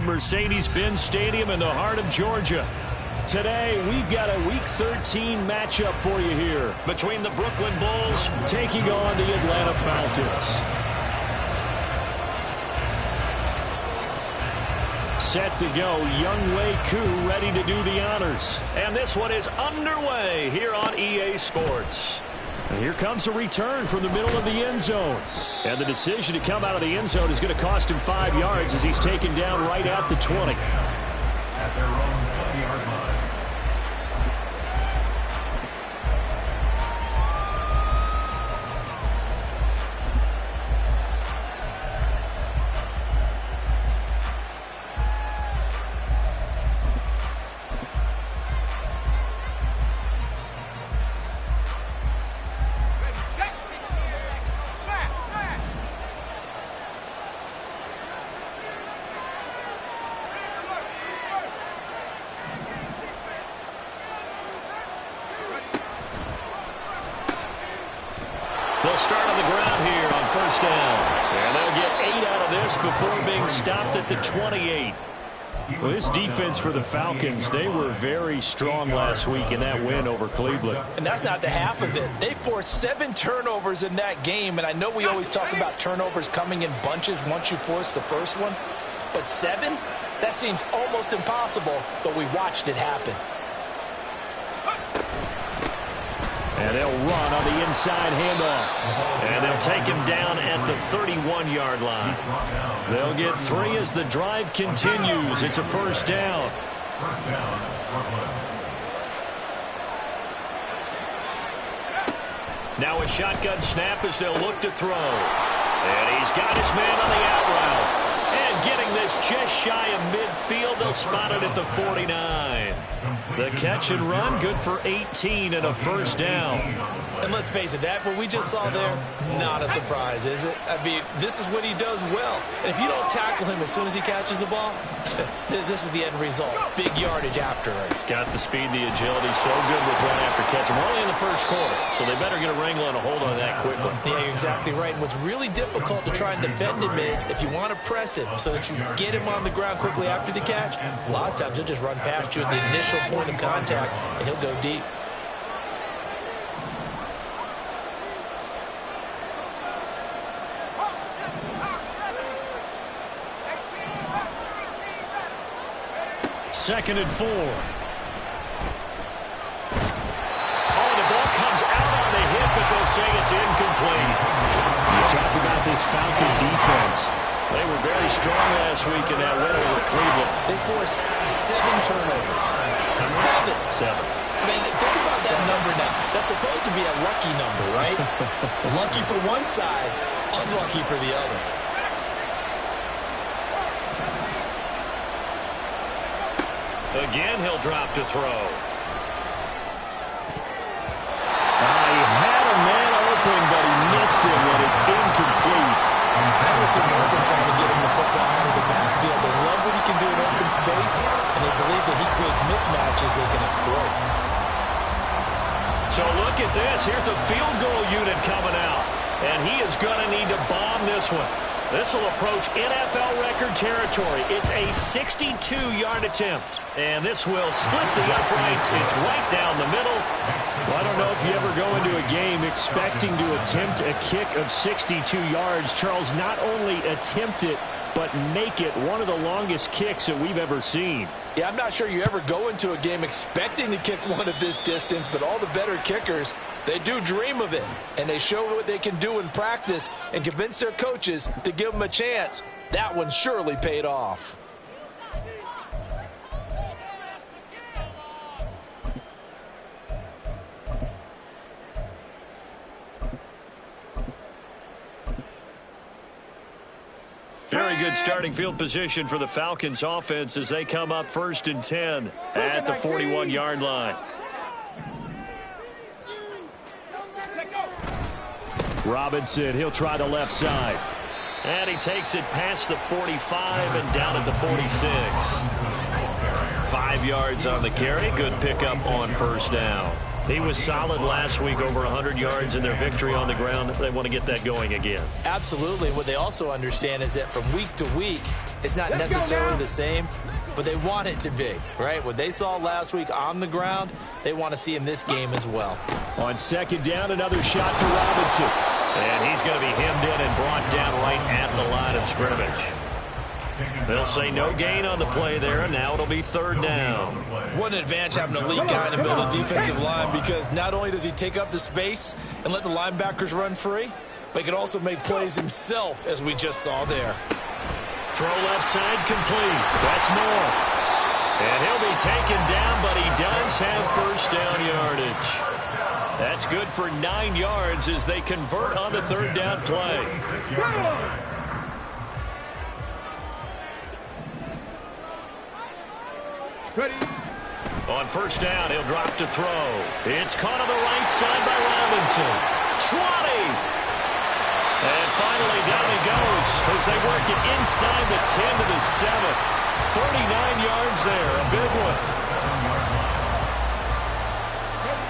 Mercedes-Benz Stadium in the heart of Georgia. Today, we've got a Week 13 matchup for you here between the Brooklyn Bulls taking on the Atlanta Falcons. Set to go, Younghoe Koo ready to do the honors. And this one is underway here on EA Sports. And here comes a return from the middle of the end zone. And the decision to come out of the end zone is going to cost him 5 yards as he's taken down right at the 20. At their own 20-yard line. They'll start on the ground here on first down. And they'll get 8 out of this before being stopped at the 28. Well, this defense for the Falcons, they were very strong last week in that win over Cleveland. And that's not the half of it. They forced 7 turnovers in that game, and I know we always talk about turnovers coming in bunches once you force the first one. But 7? That seems almost impossible, but we watched it happen. And they'll run on the inside handoff. And they'll take him down at the 31-yard line. They'll get 3 as the drive continues. It's a first down. First down, Brooklyn. Now a shotgun snap as they'll look to throw. And he's got his man on the out route. And getting this just shy of midfield, they'll spot it at the 49. The catch and run, good for 18 and a first down. And let's face it, that what we just saw there, not a surprise, is it? I mean, this is what he does well. And if you don't tackle him as soon as he catches the ball, this is the end result. Big yardage afterwards. Got the speed, the agility, so good with run after catch. We're only in the first quarter, so they better get a wrangle and a hold on that quickly. Yeah, you're exactly right. And what's really difficult to try and defend him is if you want to press him so that you get him on the ground quickly after the catch, a lot of times he'll just run past you at the initial point of contact, and he'll go deep. Second and 4. Oh, the ball comes out on the hit, but they'll say it's incomplete. You talk about this Falcon defense. They were very strong last week in that win over Cleveland. They forced 7 turnovers. 7. I mean, think about that number now. That's supposed to be a lucky number, right? Lucky for one side, unlucky for the other. Again, he'll drop to throw. He had a man open, but he missed him when it's incomplete. Harrison Morgan trying to get him the football out of the backfield. They love what he can do in open space, and they believe that he creates mismatches they can exploit. So look at this. Here's the field goal unit coming out, and he is going to need to bomb this one. This will approach NFL record territory. It's a 62-yard attempt. And this will split the uprights. It's right down the middle. Well, I don't know if you ever go into a game expecting to attempt a kick of 62 yards. Charles, not only attempt it, but make it one of the longest kicks that we've ever seen. Yeah, I'm not sure you ever go into a game expecting to kick one of this distance, but all the better kickers, they do dream of it, and they show what they can do in practice and convince their coaches to give them a chance. That one surely paid off. Very good starting field position for the Falcons offense as they come up 1st and 10 at the 41-yard line. Robinson, he'll try the left side. And he takes it past the 45 and down at the 46. 5 yards on the carry. Good pickup on first down. He was solid last week, over 100 yards in their victory on the ground. They want to get that going again. Absolutely. What they also understand is that from week to week, it's not necessarily the same, but they want it to be, right? What they saw last week on the ground, they want to see in this game as well. On second down, another shot for Robinson. And he's going to be hemmed in and brought down right at the line of scrimmage. They'll say no gain on the play there, and now it'll be third down. What an advantage having an elite guy to build a defensive line, because not only does he take up the space and let the linebackers run free, but he can also make plays himself, as we just saw there. Throw left side complete. That's Moore. And he'll be taken down, but he does have first down yardage. That's good for 9 yards as they convert on the third down play. Ready. On first down, he'll drop to throw. It's caught on the right side by Robinson. 20. And finally down he goes as they work it inside the 10 to the 7. 39 yards there, a big one.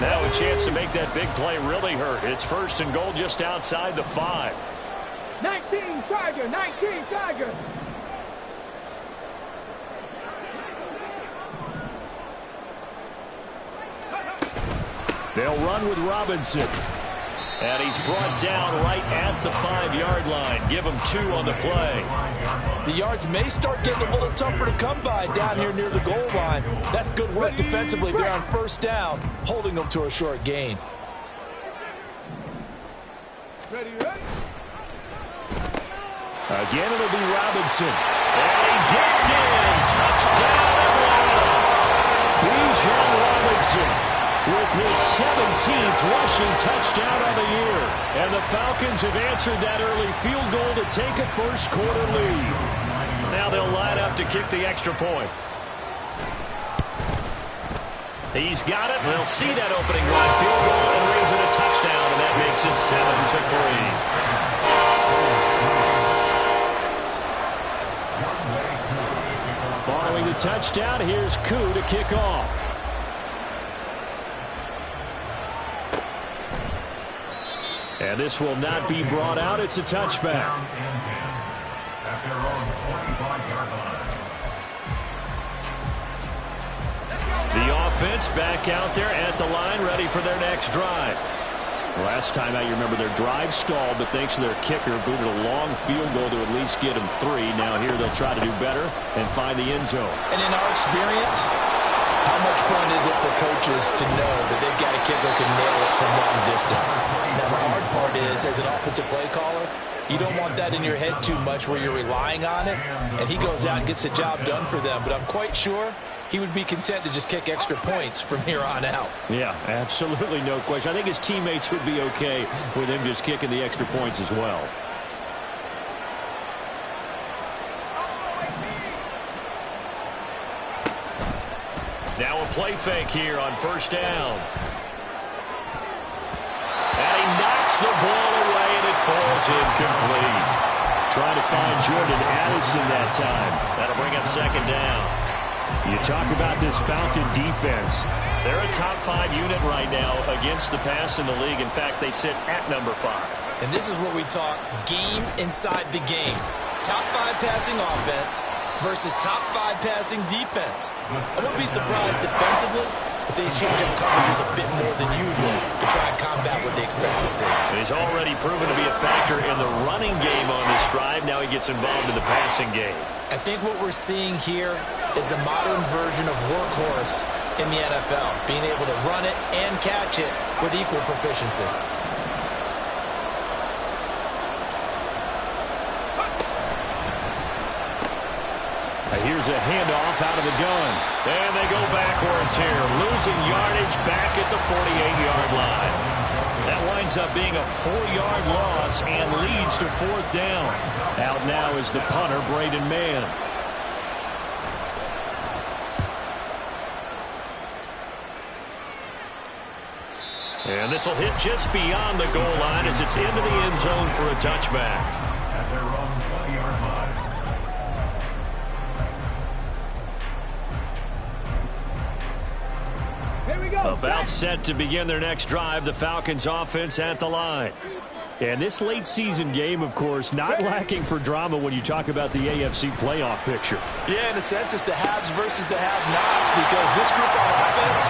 Now a chance to make that big play really hurt. It's first and goal just outside the 5. 19 Tiger, 19 Tiger. They'll run with Robinson. And he's brought down right at the 5-yard line. Give him 2 on the play. The yards may start getting a little tougher to come by down here near the goal line. That's good work defensively there on first down, holding them to a short gain. Ready, ready. Again, it'll be Robinson. And he gets in. Touchdown, Atlanta. Bijan Robinson with his 17th rushing touchdown of the year. And the Falcons have answered that early field goal to take a first-quarter lead. Now they'll line up to kick the extra point. He's got it. They'll see that opening drive field goal and raise it a touchdown, and that makes it 7-3. Following the touchdown, here's Koo to kick off. And this will not be brought out. It's a touchback. At their own 25-yard line. The offense back out there at the line, ready for their next drive. Last time out, you remember their drive stalled, but thanks to their kicker, booted a long field goal to at least get them 3. Now here they'll try to do better and find the end zone. And in our experience, how much fun is it for coaches to know that they've got a kicker who can nail it from long distance? Now, the hard part is, as an offensive play caller, you don't want that in your head too much where you're relying on it, and he goes out and gets the job done for them. But I'm quite sure he would be content to just kick extra points from here on out. Yeah, absolutely no question. I think his teammates would be okay with him just kicking the extra points as well. Now a play fake here on first down. And he knocks the ball away, and it falls incomplete. Trying to find Jordan Addison that time. That'll bring up second down. You talk about this Falcon defense. They're a top 5 unit right now against the pass in the league. In fact, they sit at number 5. And this is where we talk game inside the game. Top 5 passing offense versus top 5 passing defense. I wouldn't be surprised defensively if they change up coverages a bit more than usual to try and combat what they expect to see. He's already proven to be a factor in the running game on this drive. Now he gets involved in the passing game. I think what we're seeing here is the modern version of workhorse in the NFL, being able to run it and catch it with equal proficiency. Here's a handoff out of the gun. And they go backwards here, losing yardage back at the 48-yard line. That winds up being a 4-yard loss and leads to fourth down. Out now is the punter, Braden Mann. And this will hit just beyond the goal line as it's into the end zone for a touchback. At their own 20-yard line. Here we go. About set to begin their next drive, the Falcons offense at the line. And this late season game, of course, not lacking for drama when you talk about the AFC playoff picture. Yeah, in a sense, it's the haves versus the have-nots because this group on offense,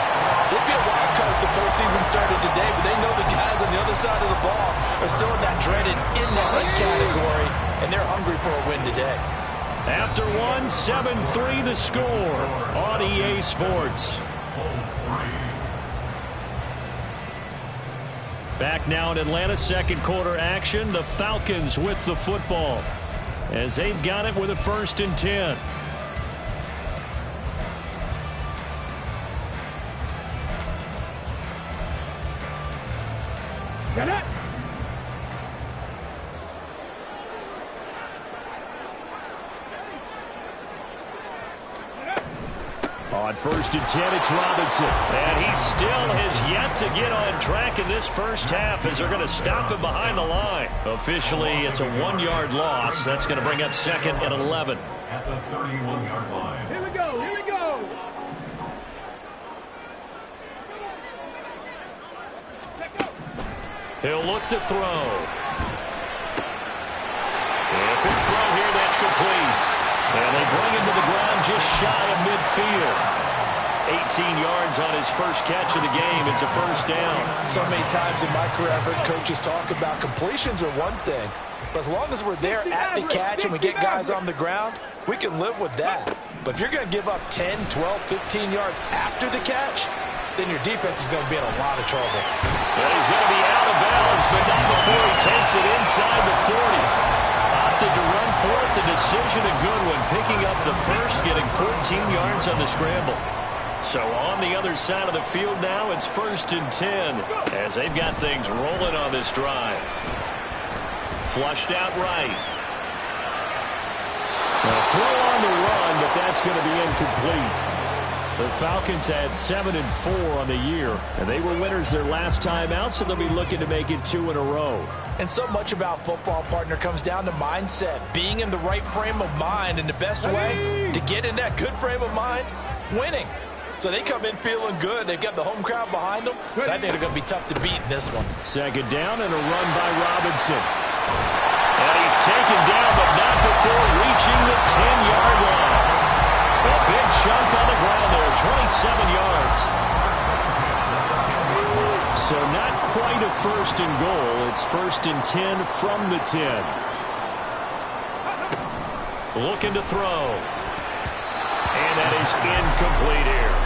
they'd be a wild card if the postseason started today, but they know the guys on the other side of the ball are still in that dreaded in-that category, and they're hungry for a win today. After one, 7-3 the score on EA Sports. Back now in Atlanta, second quarter action. The Falcons with the football as they've got it with a 1st and 10. Get it. On 1st and 10, it's Robinson. And he still has yet to get on track in this first half as they're going to stop him behind the line. Officially, it's a 1-yard loss. That's going to bring up 2nd and 11. At the 31-yard line. Here we go. Here we go. He'll look to throw. And a quick throw here, that's complete. And they bring him to the ground just shy of midfield. 18 yards on his first catch of the game. It's a 1st down. So many times in my career, I've heard coaches talk about completions are one thing, but as long as we're there at the catch and we get guys on the ground, we can live with that. But if you're going to give up 10, 12, 15 yards after the catch, then your defense is going to be in a lot of trouble. Well, he's going to be out of bounds, but not before he takes it inside the 40. Opted to run for it. The decision a good one, picking up the first, getting 14 yards on the scramble. So on the other side of the field now, it's 1st and 10 as they've got things rolling on this drive. Flushed out right. A throw on the run, but that's going to be incomplete. The Falcons had 7-4 on the year, and they were winners their last time out, so they'll be looking to make it 2 in a row. And so much about football, partner, comes down to mindset, being in the right frame of mind, and the best way to get in that good frame of mind, winning. So they come in feeling good. They've got the home crowd behind them. But I think they're going to be tough to beat in this one. 2nd down and a run by Robinson. And he's taken down, but not before reaching the 10-yard line. A big chunk on the ground there, 27 yards. So not quite a 1st and goal. It's 1st and 10 from the 10. Looking to throw. And that is incomplete here.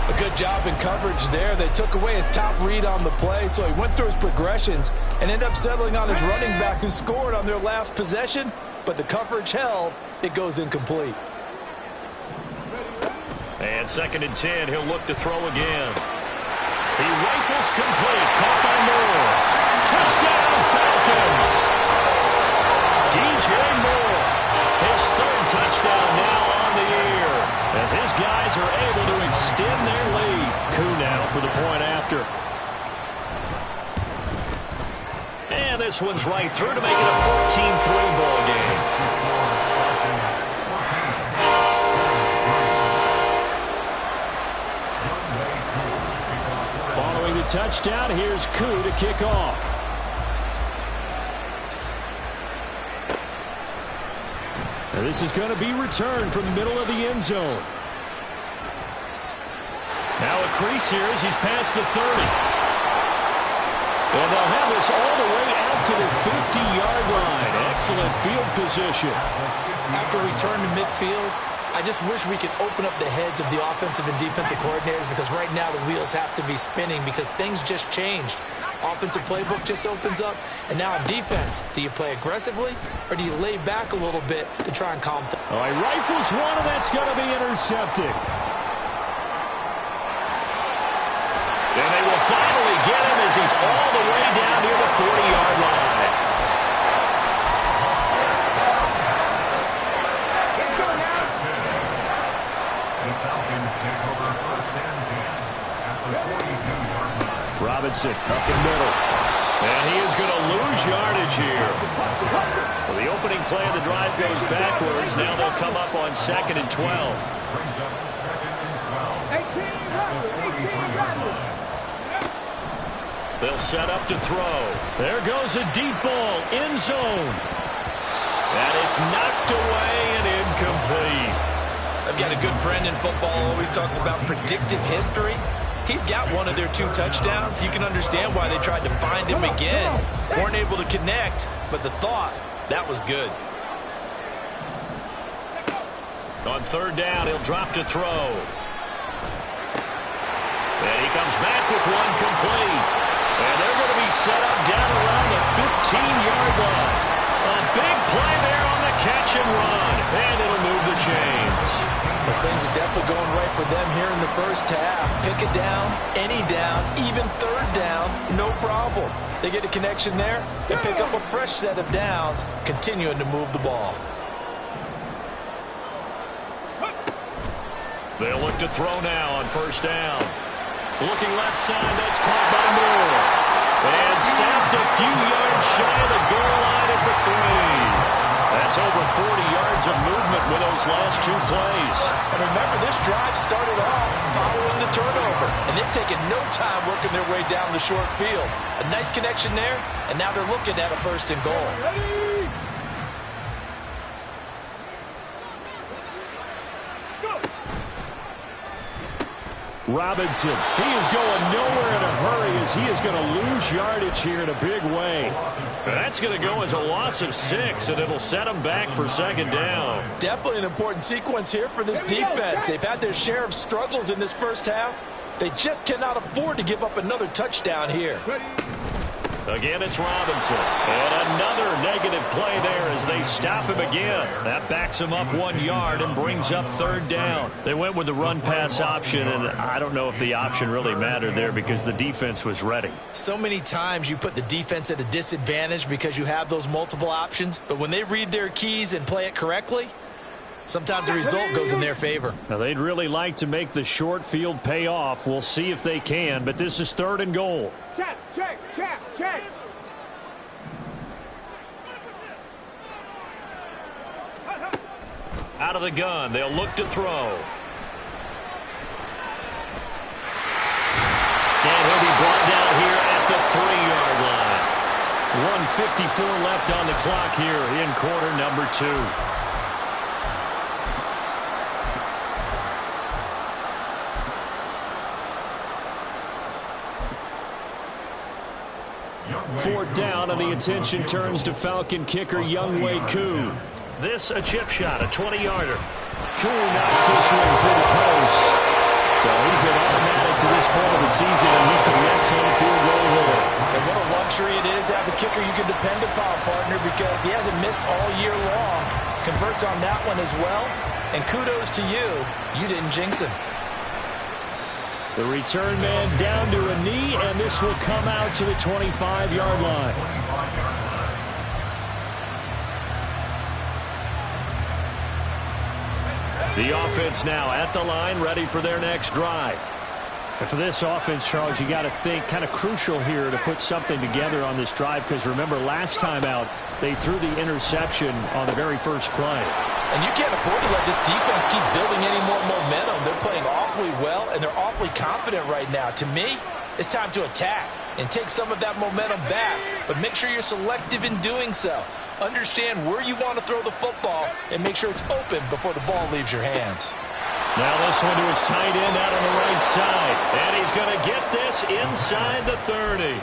A good job in coverage there. They took away his top read on the play, so he went through his progressions and ended up settling on his running back who scored on their last possession, but the coverage held. It goes incomplete. And 2nd and 10, he'll look to throw again. He rifles complete, caught by Moore. Touchdown, Falcons! DJ Moore, his 3rd touchdown now on the year, as his guys are able to extend their lead. Koo now for the point after. And this one's right through to make it a 14-3 ball game. Following the touchdown, here's Koo to kick off. And this is going to be returned from the middle of the end zone. Now a crease here as he's past the 30. And they'll have this all the way out to the 50-yard line. Excellent field position. After return to midfield, I just wish we could open up the heads of the offensive and defensive coordinators, because right now the wheels have to be spinning because things just changed. Offensive playbook just opens up, and now on defense, do you play aggressively or do you lay back a little bit to try and calm things? All right, rifles one, and that's going to be intercepted. And they will finally get him as he's all the way down near the 40-yard line. The Falcons take over 1st and 10 at the 42-yard line. Robinson up the middle. And he is going to lose yardage here. So the opening play of the drive goes backwards. Now they'll come up on 2nd and 12. Brings up 2nd and 12. 18, They'll set up to throw. There goes a deep ball, end zone. And it's knocked away and incomplete. I've got a good friend in football, always talks about predictive history. He's got one of their 2 touchdowns. You can understand why they tried to find him again. Weren't able to connect, but the thought, that was good. On third down, he'll drop to throw. And he comes back with one complete. And they're going to be set up down around the 15-yard line. A big play there on the catch and run. And it'll move the chains. But things are definitely going right for them here in the first half. Pick it down, any down, even third down, no problem. They get a connection there and pick up a fresh set of downs, continuing to move the ball. They'll look to throw now on first down. Looking left side, that's caught by Moore. And snapped a few yards shy of the goal line at the 3. That's over 40 yards of movement with those last 2 plays. And remember, this drive started off following the turnover. And they've taken no time working their way down the short field. A nice connection there, and now they're looking at a 1st and goal. Robinson, he is going nowhere in a hurry as he is going to lose yardage here in a big way. That's going to go as a loss of 6, and it'll set them back for 2nd down. Definitely an important sequence here for this defense. They've had their share of struggles in this first half. They just cannot afford to give up another touchdown here. Again, it's Robinson. And another negative play there as they stop him again. That backs him up 1 yard and brings up 3rd down. They went with the run-pass option, and I don't know if the option really mattered there because the defense was ready. So many times you put the defense at a disadvantage because you have those multiple options, but when they read their keys and play it correctly, sometimes the result goes in their favor. Now, they'd really like to make the short field pay off. We'll see if they can, but this is 3rd and goal. Check, check, check, check. Out of the gun, they'll look to throw. And he'll be brought down here at the 3-yard line. 1:54 left on the clock here in quarter number 2. Fourth down, and the attention turns to Falcon kicker Younghoe Koo. This a chip shot, a 20-yarder. Koo knocks this one through the post. So he's been automatic to this point of the season, and he connects on the field goal here. And what a luxury it is to have a kicker you can depend upon, partner, because he hasn't missed all year long. Converts on that one as well. And kudos to you. You didn't jinx him. The return man down to a knee, and this will come out to the 25-yard line. The offense now at the line, ready for their next drive. And for this offense, Charles, you got to think kind of crucial here to put something together on this drive, because remember, last time out, they threw the interception on the very first play. And you can't afford to let this defense keep building any more momentum. They're playing awfully well, and they're awfully confident right now. To me, it's time to attack and take some of that momentum back, but make sure you're selective in doing so. Understand where you want to throw the football and make sure it's open before the ball leaves your hands. Now this one to his tight end out on the right side. And he's going to get this inside the 30.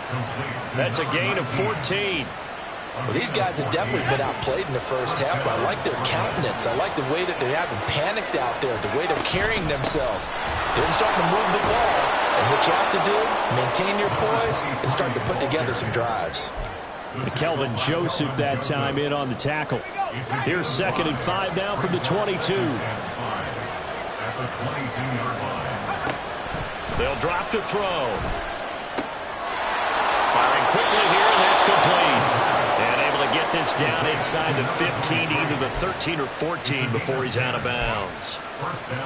That's a gain of 14. Well, these guys have definitely been outplayed in the first half, but I like their countenance. I like the way that they haven't panicked out there, the way they're carrying themselves. They're starting to move the ball. And what you have to do, maintain your poise and start to put together some drives. Kelvin Joseph that time in on the tackle. Here's 2nd and 5 now from the 22. They'll drop to throw. Firing quickly here, and that's complete. And able to get this down inside the 15, either the 13 or 14 before he's out of bounds.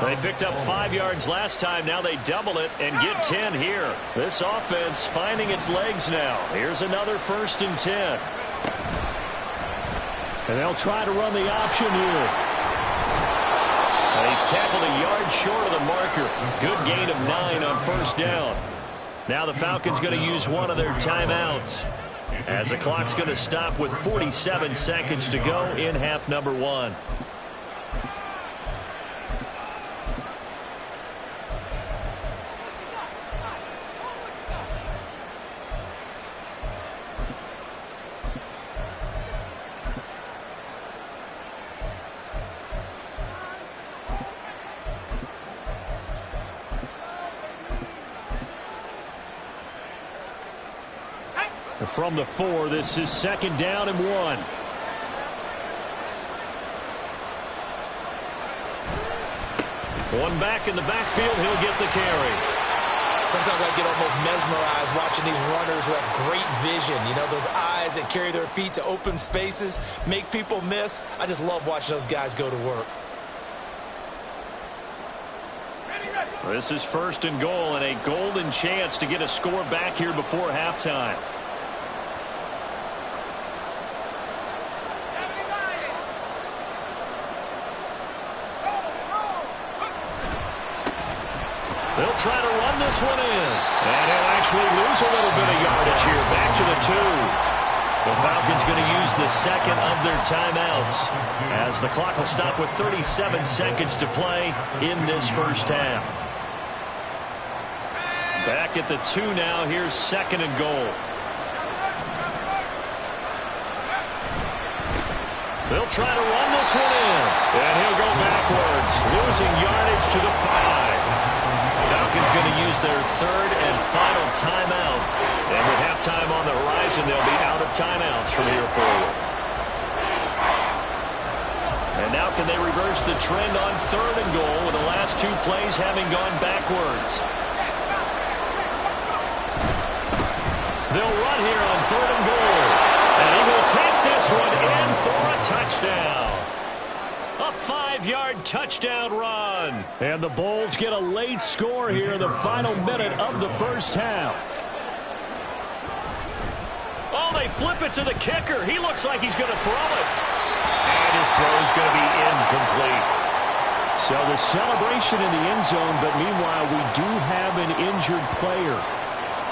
They picked up 5 yards last time. Now they double it and get 10 here. This offense finding its legs now. Here's another 1st and 10. And they'll try to run the option here. He's tackled a yard yards short of the marker. Good gain of 9 on first down. Now the Falcons going to use one of their timeouts, as the clock's going to stop with 47 seconds to go in half number 1. From the 4, this is 2nd down and 1. One back in the backfield, he'll get the carry. Sometimes I get almost mesmerized watching these runners who have great vision. You know, those eyes that carry their feet to open spaces, make people miss. I just love watching those guys go to work. This is 1st and goal, and a golden chance to get a score back here before halftime. They'll try to run this one in. And he'll actually lose a little bit of yardage here. Back to the 2. The Falcons going to use the 2nd of their timeouts, as the clock will stop with 37 seconds to play in this first half. Back at the 2 now. Here's 2nd and goal. They'll try to run this one in. And he'll go backwards, losing yardage to the 5. Falcons going to use their 3rd and final timeout. And with halftime on the horizon, they'll be out of timeouts from here forward. And now can they reverse the trend on 3rd and goal, with the last 2 plays having gone backwards? They'll run here on 3rd and goal. And he will take this one in for a touchdown. A 5-yard touchdown run. And the Bulls get a late score here in the final minute of the first half. Oh, they flip it to the kicker. He looks like he's going to throw it. And his throw is going to be incomplete. So the celebration in the end zone, but meanwhile we do have an injured player.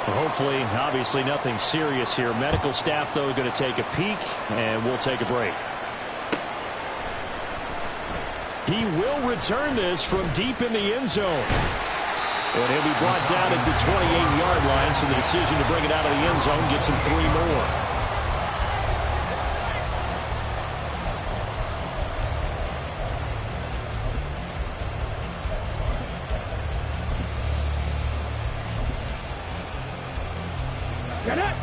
Hopefully, obviously nothing serious here. Medical staff, though, going to take a peek, and we'll take a break. He will return this from deep in the end zone. And he'll be brought down at the 28-yard line, so the decision to bring it out of the end zone gets him 3 more.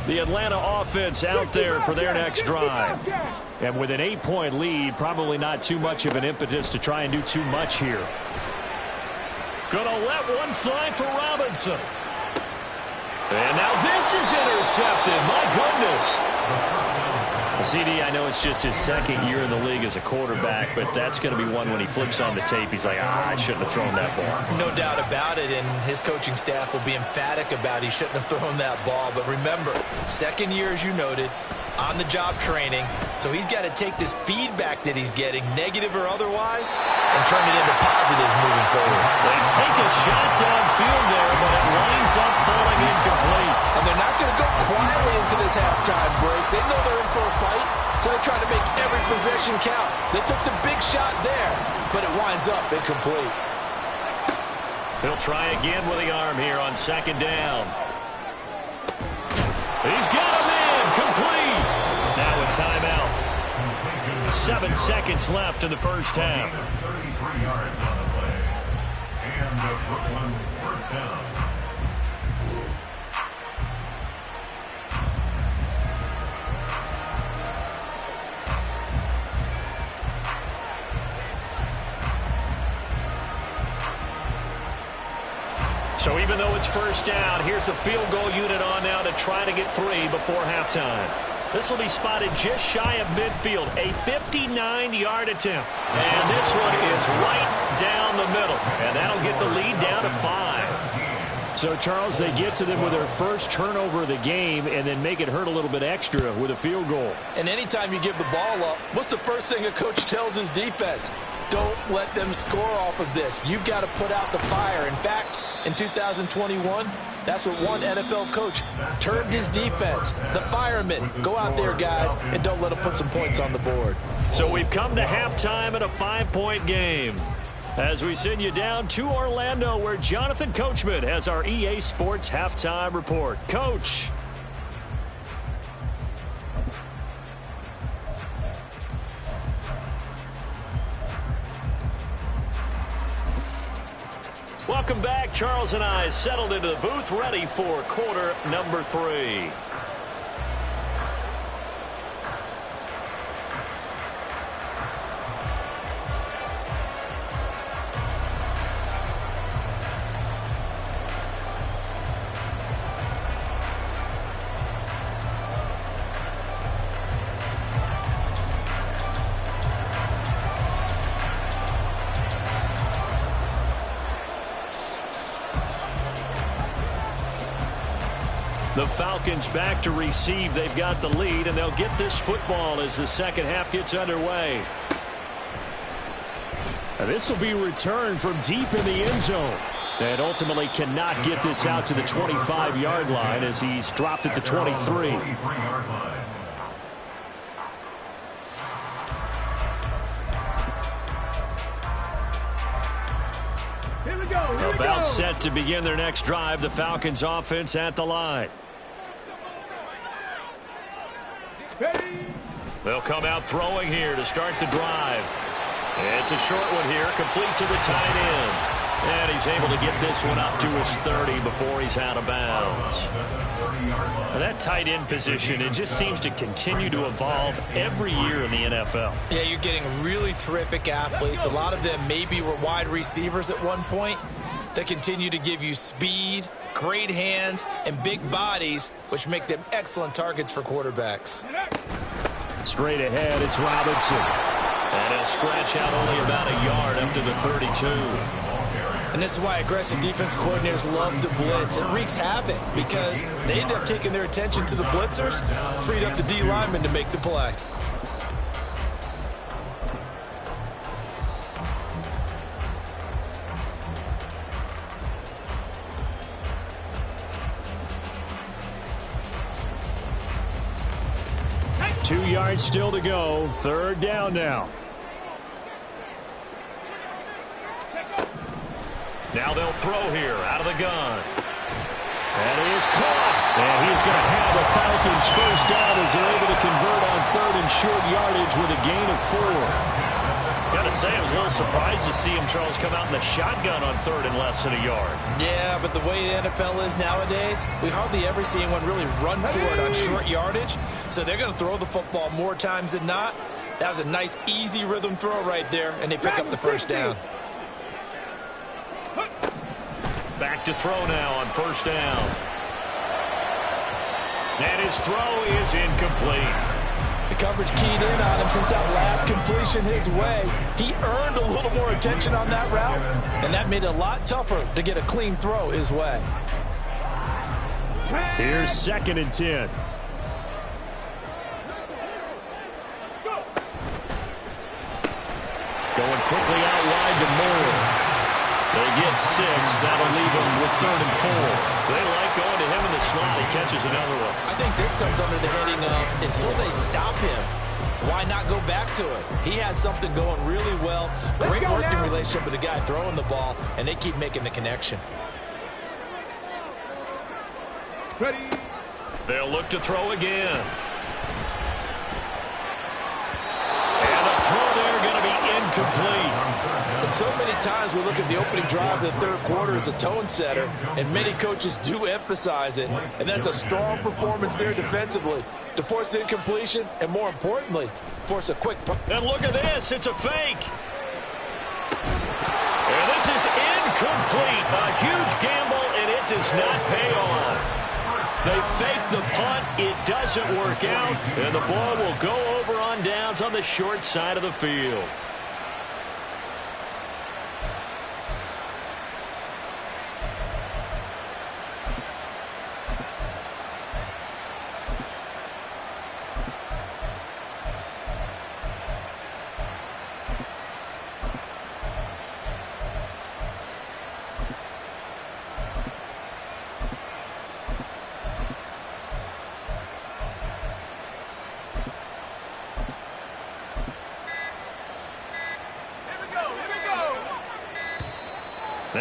The Atlanta offense out there for their next drive. And with an 8-point lead, probably not too much of an impetus to try and do too much here. Gonna let one fly for Robinson. And now this is intercepted. My goodness. CD, I know it's just his 2nd year in the league as a quarterback, but that's going to be one when he flips on the tape, he's like, I shouldn't have thrown that ball. No doubt about it, and his coaching staff will be emphatic about he shouldn't have thrown that ball. But remember, 2nd year, as you noted, on-the-job training, so he's got to take this feedback that he's getting, negative or otherwise, and turn it into positives moving forward. They take a shot downfield there, but it winds up falling incomplete. And they're not going to go quietly into this halftime break. They know they're in for a fight, so they're trying to make every possession count. They took the big shot there, but it winds up incomplete. He'll try again with the arm here on 2nd down. He's got him in, complete. Now a timeout. 7 seconds left in the first half. 33 yards on the play. And the Brooklyn first down. So even though it's first down, here's the field goal unit on now to try to get 3 before halftime. This will be spotted just shy of midfield, a 59-yard attempt. And this one is right down the middle. And that'll get the lead down to 5. So, Charles, they get to them with their first turnover of the game and then make it hurt a little bit extra with a field goal. And anytime you give the ball up, what's the first thing a coach tells his defense? Don't let them score off of this. You've got to put out the fire. In fact, in 2021, that's what one NFL coach termed his defense. The firemen. Go out there, guys, and don't let them put some points on the board. So we've come to halftime in a 5-point game. As we send you down to Orlando, where Jonathan Coachman has our EA Sports halftime report. Coach. Welcome back. Charles and I settled into the booth, ready for quarter number 3. The Falcons back to receive. They've got the lead, and they'll get this football as the second half gets underway. And this will be returned from deep in the end zone. And ultimately cannot get this out to the 25-yard line as he's dropped at the 23. About set to begin their next drive. The Falcons offense at the line. They'll come out throwing here to start the drive. It's a short one here, complete to the tight end. And he's able to get this one up to his 30 before he's out of bounds. Now that tight end position, it just seems to continue to evolve every year in the NFL. Yeah, you're getting really terrific athletes. A lot of them maybe were wide receivers at one point. They continue to give you speed, great hands, and big bodies, which make them excellent targets for quarterbacks. Straight ahead, it's Robinson. And he'll scratch out only about a yard up to the 32. And this is why aggressive defense coordinators love to blitz. It wreaks havoc because they end up taking their attention to the blitzers, freed up the D lineman to make the play. Two yards still to go. Third down now. Now they'll throw here out of the gun. And he is caught. And he's going to have the Falcons first down as they're able to convert on third and short yardage with a gain of 4. Got to say, I was a little surprised to see him, Charles, come out in the shotgun on third and less than a yard. Yeah, but the way the NFL is nowadays, we hardly ever see anyone really run for it on short yardage. So they're going to throw the football more times than not. That was a nice, easy rhythm throw right there, and they pick up the first down. Back to throw now on first down. And his throw is incomplete. The coverage keyed in on him since that last completion his way. He earned a little more attention on that route, and that made it a lot tougher to get a clean throw his way. Here's 2nd and 10. Going quickly out wide to Moore. They get 6. That'll leave him with 3rd and 4. They like going to him in the slot. He catches another one. I think this comes under the heading of until they stop him, why not go back to it? He has something going really well. Great working relationship with the guy throwing the ball, and they keep making the connection. Ready. They'll look to throw again. And the throw there going to be incomplete. And so many times we look at the opening drive of the third quarter as a tone setter, and many coaches do emphasize it, and that's a strong performance there defensively to force incompletion and, more importantly, force a quick punt. And look at this. It's a fake. And this is incomplete. A huge gamble, and it does not pay off. They fake the punt. It doesn't work out, and the ball will go over on downs on the short side of the field.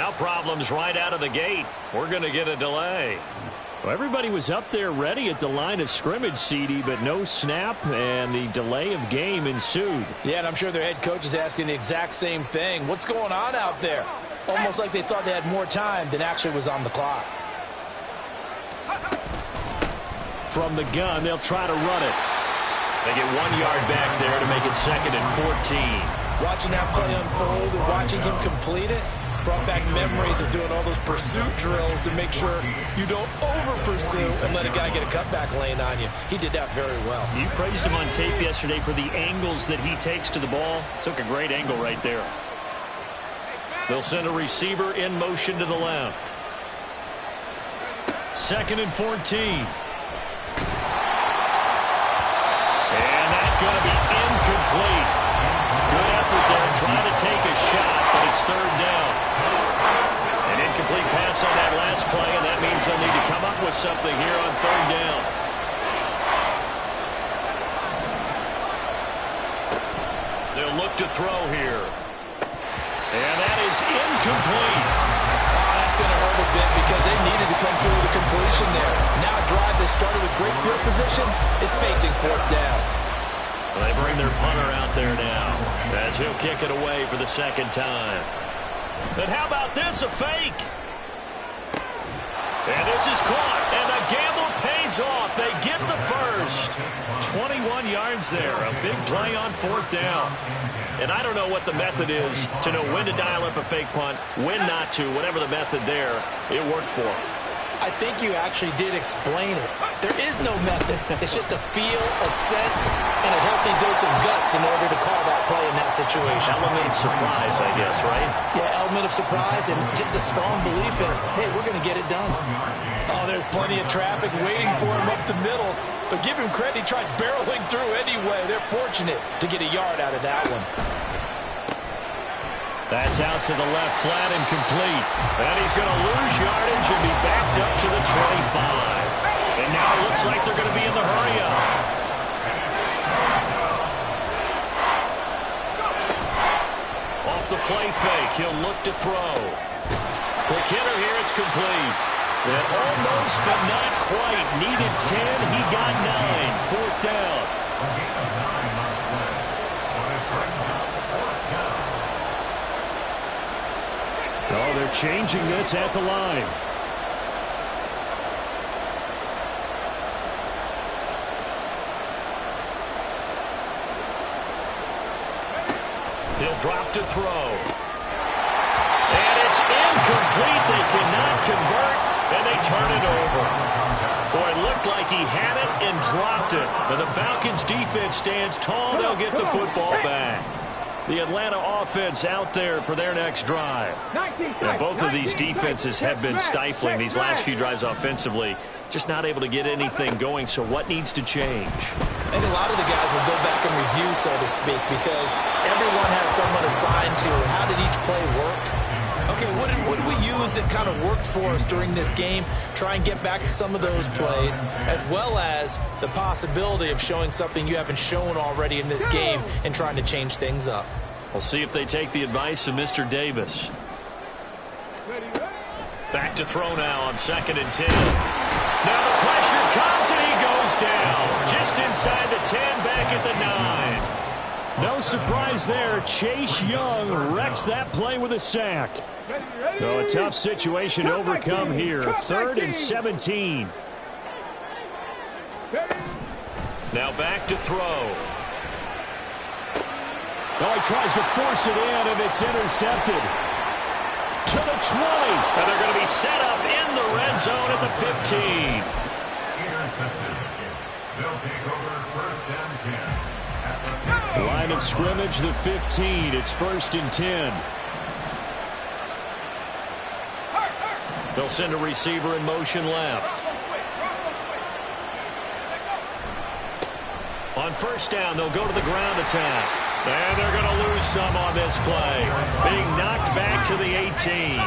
Now problems right out of the gate. We're going to get a delay. Well, everybody was up there ready at the line of scrimmage, CD, but no snap, and the delay of game ensued. Yeah, and I'm sure their head coach is asking the exact same thing. What's going on out there? Almost like they thought they had more time than actually was on the clock. From the gun, they'll try to run it. They get 1 yard back there to make it 2nd and 14. Watching that play unfold and watching him complete it brought back memories of doing all those pursuit drills to make sure you don't over-pursue and let a guy get a cutback lane on you. He did that very well. You praised him on tape yesterday for the angles that he takes to the ball. Took a great angle right there. They'll send a receiver in motion to the left. 2nd and 14. And that's going to be incomplete. Good effort there trying to take a shot, but it's 3rd down. An incomplete pass on that last play, and that means they'll need to come up with something here on 3rd down. They'll look to throw here. And that is incomplete. That's going to hurt a bit because they needed to come through with a completion there. Now a drive that started with great field position is facing 4th down. Well, they bring their punter out there now as he'll kick it away for the 2nd time. But how about this, a fake? And this is caught, and the gamble pays off. They get the first. 21 yards there, a big play on 4th down. And I don't know what the method is to know when to dial up a fake punt, when not to, whatever the method there, it worked for them. I think you actually did explain it. There is no method. It's just a feel, a sense, and a healthy dose of guts in order to call that play in that situation. Element of surprise, I guess, right? Yeah, element of surprise and just a strong belief in, hey, we're going to get it done. Oh, there's plenty of traffic waiting for him up the middle. But give him credit, he tried barreling through anyway. They're fortunate to get a yard out of that one. That's out to the left, flat and complete. And he's going to lose yardage and be backed up to the 25. And now it looks like they're going to be in the hurry-up. Off the play fake, he'll look to throw. Quick hitter here, it's complete. And almost, but not quite. Needed 10, he got 9. 4th down. Oh, they're changing this at the line. He'll drop to throw. And it's incomplete. They cannot convert, and they turn it over. Boy, it looked like he had it and dropped it. But the Falcons' defense stands tall. They'll get the football back. The Atlanta offense out there for their next drive. Now, both of these defenses have been stifling these last few drives offensively. Just not able to get anything going, so what needs to change? I think a lot of the guys will go back and review, so to speak, because everyone has someone assigned to how did each play work. Okay, what did we use that kind of worked for us during this game? Try and get back to some of those plays, as well as the possibility of showing something you haven't shown already in this game and trying to change things up. We'll see if they take the advice of Mr. Davis. Back to throw now on 2nd and 10. Now the pressure comes and he goes down. Just inside the 10, back at the 9. No surprise there. Chase Young wrecks that play with a sack. So a tough situation to overcome here. 3rd and 17. Now back to throw. Well, he tries to force it in, and it's intercepted. To the 20. And they're going to be set up in the red zone at the 15. Intercepted. They'll take over 1st and 10. Line of scrimmage, the 15. It's 1st and 10. They'll send a receiver in motion left. On 1st down, they'll go to the ground attack. And they're going to lose some on this play. Being knocked back to the 18.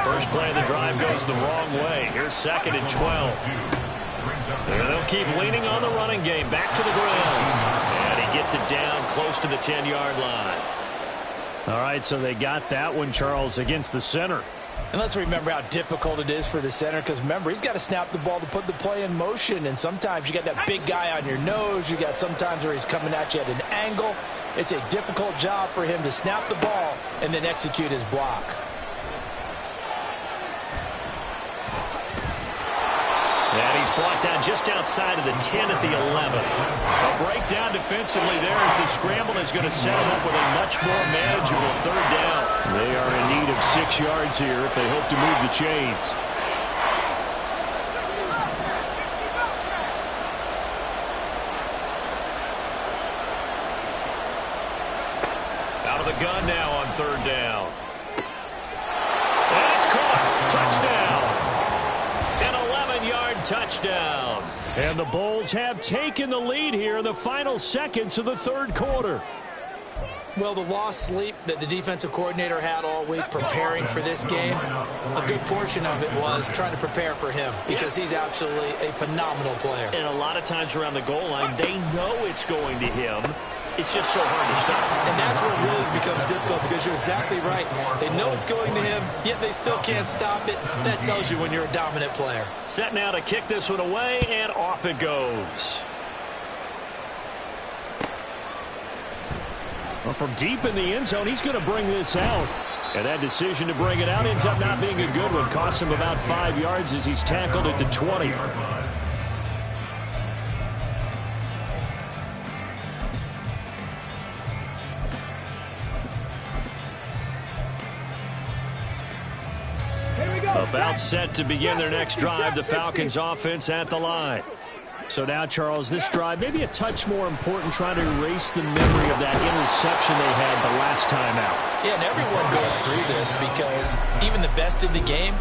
First play of the drive goes the wrong way. Here's 2nd and 12. And they'll keep leaning on the running game. Back to the ground. And he gets it down close to the 10-yard line. All right, so they got that one, Charles, against the center. And let's remember how difficult it is for the center, because remember, he's got to snap the ball to put the play in motion, and sometimes you got that big guy on your nose. You got sometimes where he's coming at you at an angle. It's a difficult job for him to snap the ball and then execute his block. And he's brought down just outside of the 10 at the 11. A breakdown defensively there as the scramble is going to set him up with a much more manageable third down. They are in need of 6 yards here if they hope to move the chains. Out of the gun now on third down. That's caught. Touchdown. An 11-yard touchdown. And the Bulls have taken the lead here in the final seconds of the third quarter. Well, the lost sleep that the defensive coordinator had all week preparing for this game, a good portion of it was trying to prepare for him because he's absolutely a phenomenal player. And a lot of times around the goal line, they know it's going to him. It's just so hard to stop. And that's where it really becomes difficult because you're exactly right. They know it's going to him, yet they still can't stop it. That tells you when you're a dominant player. Set now to kick this one away, and off it goes. Well, from deep in the end zone, he's going to bring this out. And that decision to bring it out ends up not being a good one. Cost him about 5 yards as he's tackled at the 20. About set to begin their next drive, the Falcons offense at the line. So now, Charles, this drive maybe a touch more important, trying to erase the memory of that interception they had the last time out. Yeah, and everyone goes through this because even the best in the game,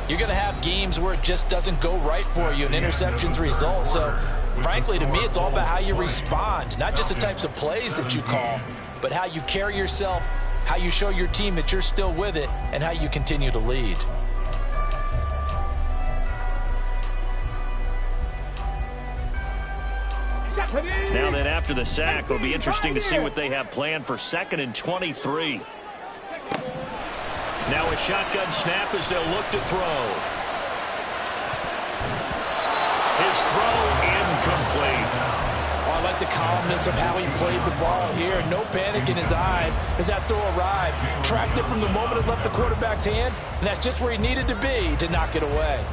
you're going to have games where it just doesn't go right for you and interceptions result. So, frankly, to me, it's all about how you respond, not just the types of plays that you call, but how you carry yourself, how you show your team that you're still with it, and how you continue to lead. Now then, after the sack, it'll be interesting to see what they have planned for 2nd and 23. Now a shotgun snap as they'll look to throw. His throw incomplete. Oh, I like the calmness of how he played the ball here. No panic in his eyes as that throw arrived. Tracked it from the moment it left the quarterback's hand, and that's just where he needed to be to knock it away.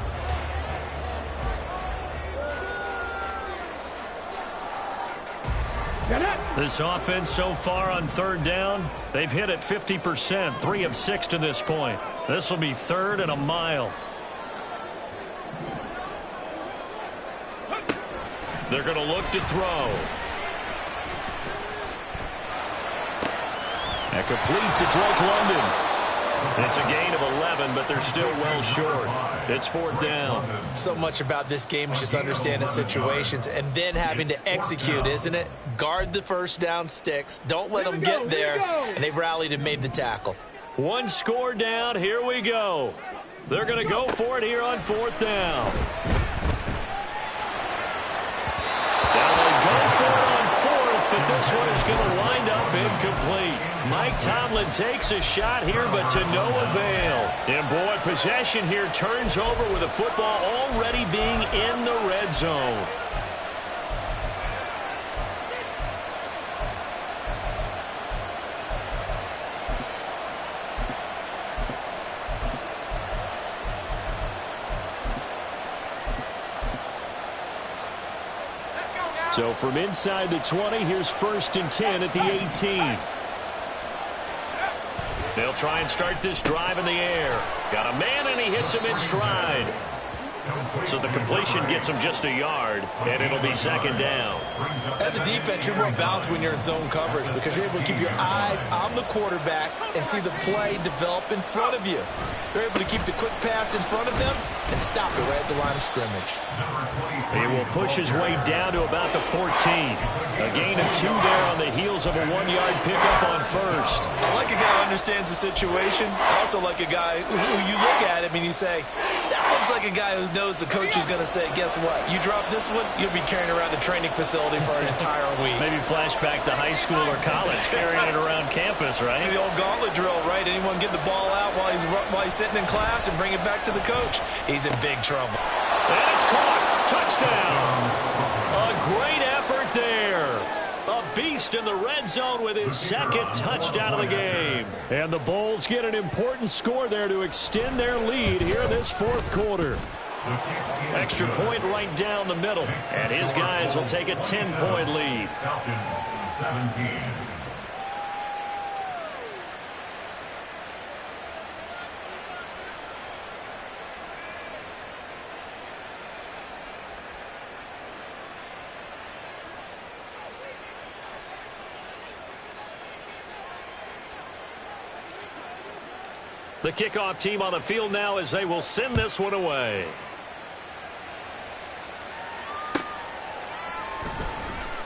This offense so far on third down, they've hit it 50%, 3 of 6 to this point. This will be 3rd and a mile. They're going to look to throw. And complete to Drake London. It's a gain of 11, but they're still well short. It's 4th down. So much about this game is just understanding situations and then having to execute, isn't it? Guard the first down sticks. Don't let them get there. And they rallied and made the tackle. 1 score down. Here we go. They're going to go for it here on 4th down. Now they go for it on 4th, but this one is going to wind up incomplete. Mike Tomlin takes a shot here, but to no avail. And boy, possession here turns over with the football already being in the red zone. So from inside the 20, here's 1st and 10 at the 18. They'll try and start this drive in the air. Got a man, and he hits him in stride. So the completion gets him just a yard, and it'll be 2nd down. As a defense, you're more balanced when you're in zone coverage because you're able to keep your eyes on the quarterback and see the play develop in front of you. They're able to keep the quick pass in front of them and stop it right at the line of scrimmage. He will push his way down to about the 14. A gain of 2 there on the heels of a 1-yard pickup on 1st. I like a guy who understands the situation. I also like a guy who you look at him and you say, Looks like a guy who knows the coach is going to say, guess what? You drop this one, you'll be carrying around the training facility for an entire week. Maybe flashback to high school or college, carrying it around campus, right? The old gauntlet drill, right? Anyone get the ball out while he's sitting in class and bring it back to the coach? He's in big trouble. And it's caught. Touchdown. A great effort there. A beast in the red zone with his second touchdown of the game. And the Bulls get an important score there to extend their lead here in this fourth quarter. Extra point right down the middle. And his guys will take a 10-point lead. Falcons 17. The kickoff team on the field now as they will send this one away.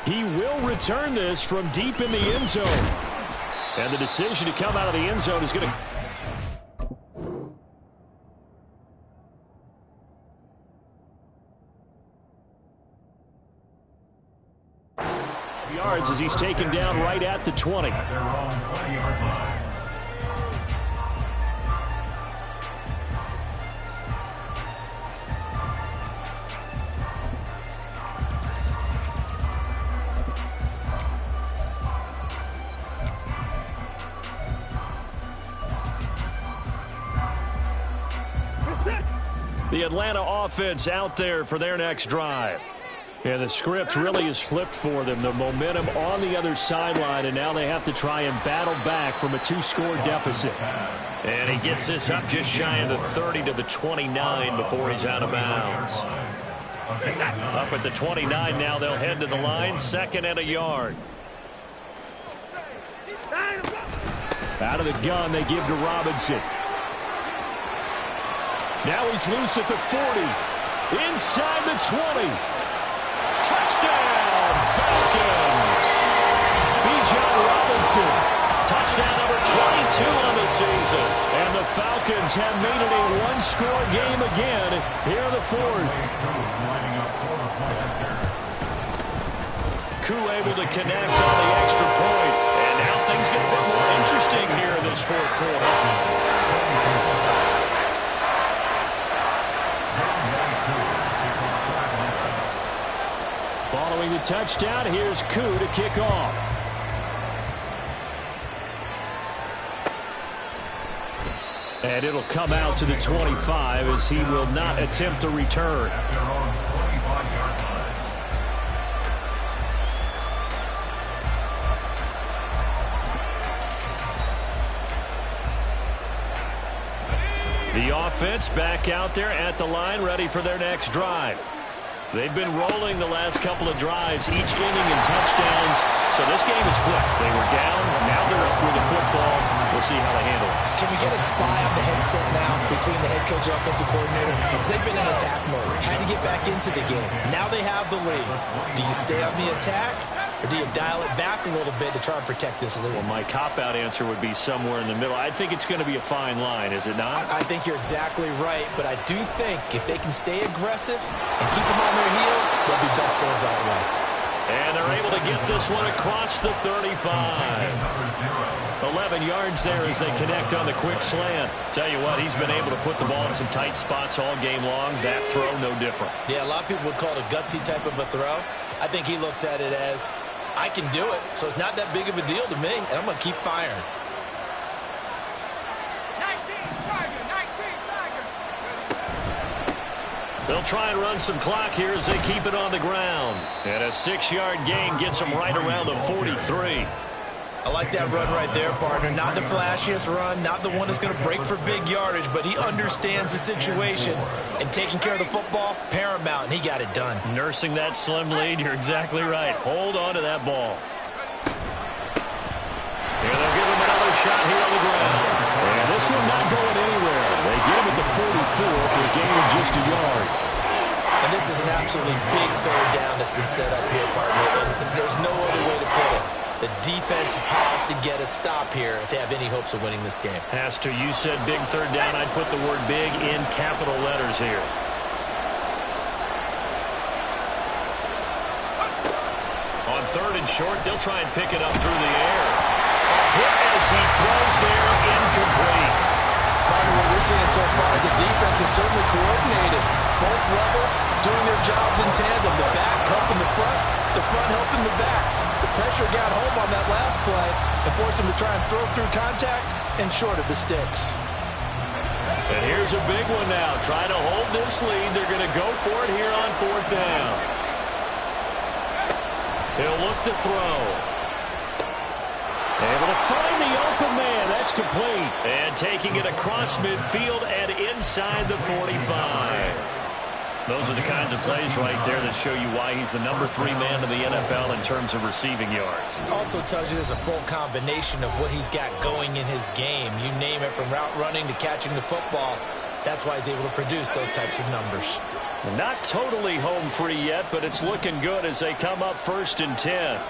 He will return this from deep in the end zone. And the decision to come out of the end zone is going to... yards as he's taken down right at the 20. At their own 20-yard line. The Atlanta offense out there for their next drive. And the script really is flipped for them. The momentum on the other sideline, and now they have to try and battle back from a 2-score deficit. And he gets this up just shy of the 30 to the 29 before he's out of bounds. Up at the 29 now, they'll head to the line, 2nd and a yard. Out of the gun, they give to Robinson. Now he's loose at the 40. Inside the 20. Touchdown, Falcons! Bijan Robinson. Touchdown number 22 on the season. And the Falcons have made it a 1-score game again here in the fourth. Koo able to connect on the extra point. And now things get a bit more interesting here in this fourth quarter. Following the touchdown, here's Koo to kick off. And it'll come out to the 25 as he will not attempt a return. The offense back out there at the line, ready for their next drive. They've been rolling the last couple of drives, each inning in touchdowns. So this game is flipped. They were down, now they're up with the football. We'll see how they handle it. Can we get a spy on the headset now between the head coach and offensive coordinator? Because they've been in attack mode. Had to get back into the game. Now they have the lead. Do you stay on the attack, or do you dial it back a little bit to try and protect this lead? Well, my cop-out answer would be somewhere in the middle. I think it's going to be a fine line, is it not? I think you're exactly right, but I do think if they can stay aggressive and keep them on their heels, they'll be best served that way. And they're able to get this one across the 35. 11 yards there as they connect on the quick slant. Tell you what, he's been able to put the ball in some tight spots all game long. That throw, no different. Yeah, a lot of people would call it a gutsy type of a throw. I think he looks at it as, I can do it, so it's not that big of a deal to me, and I'm going to keep firing. 19, Tiger, 19, Tiger. They'll try and run some clock here as they keep it on the ground. And a 6-yard gain gets them right around the 43. I like that run right there, partner. Not the flashiest run, not the one that's going to break for big yardage, but he understands the situation, and taking care of the football, paramount, and he got it done. Nursing that slim lead, you're exactly right. Hold on to that ball. Here they'll give him another shot here on the ground. And this one not going anywhere. They get him at the 44 for a gain of just a yard. And this is an absolutely big third down that's been set up here, partner, and there's no other way to put it. The defense has to get a stop here if they have any hopes of winning this game. Has to. You said big third down. I'd put the word big in capital letters here. On third and short, they'll try and pick it up through the air. A hit as he throws there, incomplete. Probably what we're seeing so far is the defense is certainly coordinated. Both levels doing their jobs in tandem. The back helping the front helping the back. The pressure got home on that last play and forced him to try and throw through contact and short of the sticks. And here's a big one now. Trying to hold this lead. They're going to go for it here on fourth down. He'll look to throw. Able to find the open man. That's complete. And taking it across midfield and inside the 45. Those are the kinds of plays right there that show you why he's the number 3 man in the NFL in terms of receiving yards. Also tells you there's a full combination of what he's got going in his game. You name it, from route running to catching the football. That's why he's able to produce those types of numbers. Not totally home free yet, but it's looking good as they come up 1st and 10.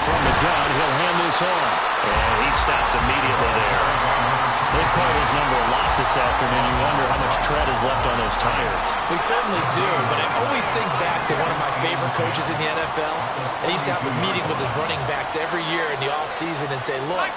From the gun, he'll hand this off. And he stopped immediately there. They've called his number a lot this afternoon. You wonder how much tread is left on those tires. We certainly do, but I always think back to one of my favorite coaches in the NFL. And he used to have a meeting with his running backs every year in the offseason and say, look,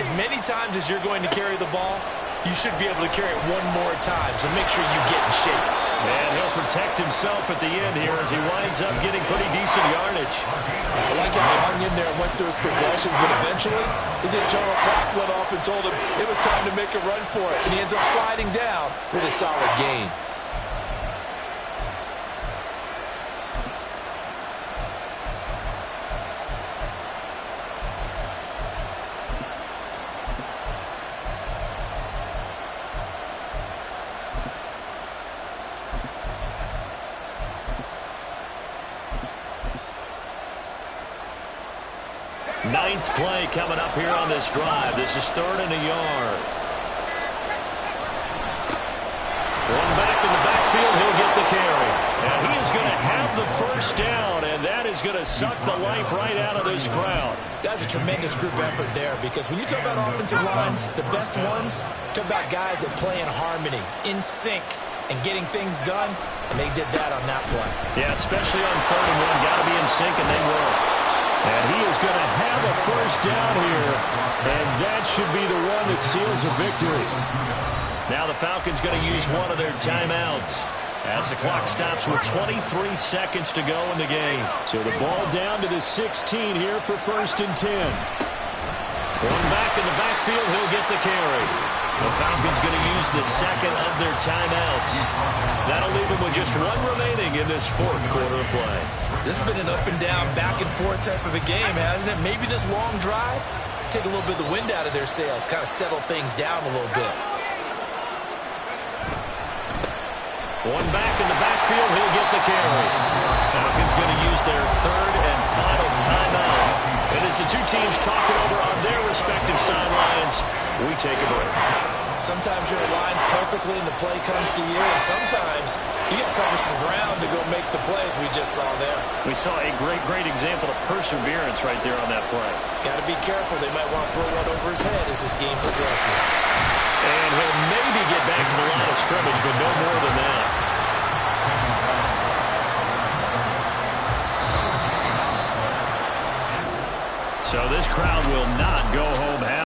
as many times as you're going to carry the ball, you should be able to carry it one more time, so make sure you get in shape. And he'll protect himself at the end here as he winds up getting pretty decent yardage. I like how he hung in there and went through his progressions, but eventually his internal clock went off and told him it was time to make a run for it, and he ends up sliding down with a solid gain. Ninth play coming up here on this drive. This is 3rd and a yard. One back in the backfield. He'll get the carry. And he is going to have the first down, and that is going to suck the life right out of this crowd. That's a tremendous group effort there, because when you talk about offensive lines, the best ones, talk about guys that play in harmony, in sync, and getting things done, and they did that on that play. Yeah, especially on 3rd and 1. Got to be in sync, and they will. And he is going to have a first down here, and that should be the one that seals a victory. Now the Falcons going to use one of their timeouts as the clock stops with 23 seconds to go in the game. So the ball down to the 16 here for 1st and 10. One back in the backfield, he'll get the carry. The Falcons going to use the second of their timeouts. That'll leave them with just one remaining in this 4th quarter of play. This has been an up and down, back and forth type of a game, hasn't it? Maybe this long drive, take a little bit of the wind out of their sails, kind of settle things down a little bit. One back in the backfield, he'll get the carry. Falcons going to use their 3rd and final timeout. And as the two teams talk it over on their respective sidelines, we take a break. Sometimes you're aligned perfectly and the play comes to you, and sometimes you got to cover some ground to go make the plays we just saw there. We saw a great example of perseverance right there on that play. Got to be careful. They might want to throw one over his head as this game progresses. And he'll maybe get back to the line of scrimmage, but no more than that. So this crowd will not go home happy.